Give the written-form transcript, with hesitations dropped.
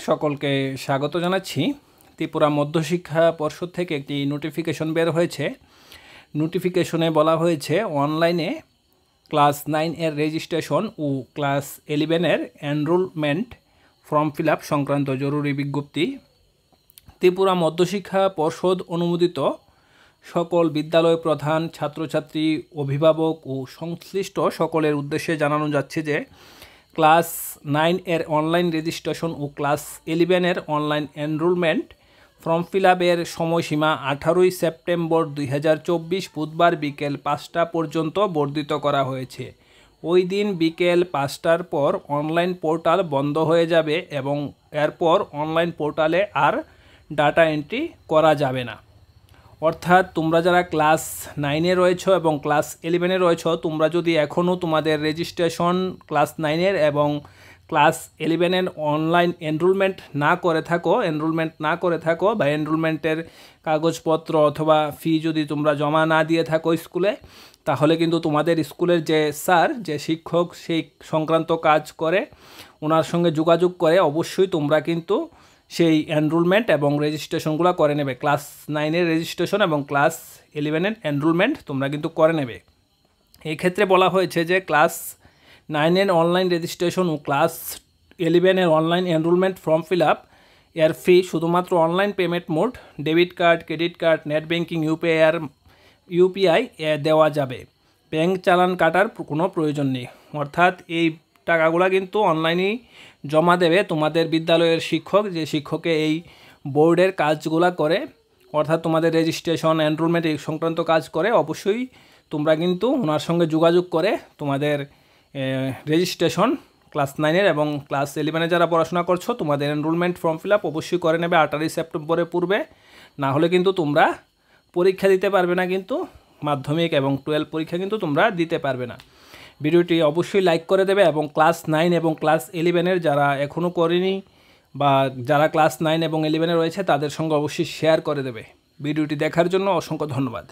সকলকে স্বাগত জানাচ্ছি। ত্রিপুরা মধ্যশিক্ষা পর্ষদ থেকে একটি নোটিফিকেশন বের হয়েছে। নোটিফিকেশনে বলা হয়েছে অনলাইনে ক্লাস 9 এর রেজিস্ট্রেশন ও ক্লাস 11 এর এনরোলমেন্ট ফর্ম ফিল আপ সংক্রান্ত জরুরি বিজ্ঞপ্তি। ত্রিপুরা মধ্যশিক্ষা পর্ষদ অনুমোদিত সকল বিদ্যালয় প্রধান, ছাত্রছাত্রী, অভিভাবক ও সংশ্লিষ্ট সকলের উদ্দেশ্যে জানানো যাচ্ছে যে ক্লাস 9 এর অনলাইন রেজিস্ট্রেশন ও ক্লাস 11 এর অনলাইন এনরোলমেন্ট ফর্ম ফিল আপের সময়সীমা 18 সেপ্টেম্বর 2024 বুধবার বিকেল 5টা পর্যন্ত বর্ধিত করা হয়েছে। ওই দিন বিকেল 5টার পর অনলাইন পোর্টাল বন্ধ হয়ে যাবে এবং এরপর অনলাইন পোর্টালে আর ডাটা এন্ট্রি করা যাবে না। অর্থাৎ তোমরা যারা ক্লাস 9-এ রয়েছ এবং ক্লাস 11-এ রয়েছ, তোমরা যদি এখনও তোমাদের রেজিস্ট্রেশন ক্লাস 9-এর এবং ক্লাস 11-এর অনলাইন এনরোলমেন্ট না করে থাকো বা এনরোলমেন্টের কাগজপত্র অথবা ফি যদি তোমরা জমা না দিয়ে থাকো স্কুলে, তাহলে কিন্তু তোমাদের স্কুলের যে স্যার, যে শিক্ষক সেই সংক্রান্ত কাজ করে, ওনার সঙ্গে যোগাযোগ করে অবশ্যই তোমরা কিন্তু সেই এনরোলমেন্ট এবং রেজিস্ট্রেশনগুলো করে নেবে। ক্লাস 9-এর রেজিস্ট্রেশন এবং ক্লাস 11-এর এনরোলমেন্ট তোমরা কিন্তু করে নেবে। এই ক্ষেত্রে বলা হয়েছে যে ক্লাস 9-এর অনলাইন রেজিস্ট্রেশন ও ক্লাস 11-এর online enrolment form fill up এর ফি শুধুমাত্র online payment mode, debit card, credit card, net banking, UPI দেওয়া যাবে। ব্যাঙ্ক চালান কাটার কোনো প্রয়োজন নেই। অর্থাৎ এই টাকাগুলো কিন্তু অনলাইনেই জমা দেবে তোমাদের বিদ্যালয়ের শিক্ষক, যে শিক্ষকে এই বোর্ডের কাজগুলো করে, অর্থাৎ তোমাদের রেজিস্ট্রেশন, এনরোলমেন্ট এই সংক্রান্ত কাজ করে। অবশ্যই তোমরা কিন্তু ওনার সঙ্গে যোগাযোগ করে তোমাদের রেজিস্ট্রেশন ক্লাস 9-এর এবং ক্লাস 11-এ যারা পড়াশোনা করছো, তোমাদের এনরোলমেন্ট ফর্ম ফিল আপ অবশ্যই করে নেবে 18 সেপ্টেম্বরের পূর্বে। না হলে কিন্তু তোমরা পরীক্ষা দিতে পারবে না, কিন্তু মাধ্যমিক এবং 12 পরীক্ষা কিন্তু তোমরা দিতে পারবে না। ভিডিওটি অবশ্যই লাইক করে দেবে এবং ক্লাস 9 এবং ক্লাস 11-এর যারা এখনও করেনি বা যারা ক্লাস 9 এবং 11-এ রয়েছে তাদের সঙ্গে অবশ্যই শেয়ার করে দেবে। ভিডিওটি দেখার জন্য অসংখ্য ধন্যবাদ।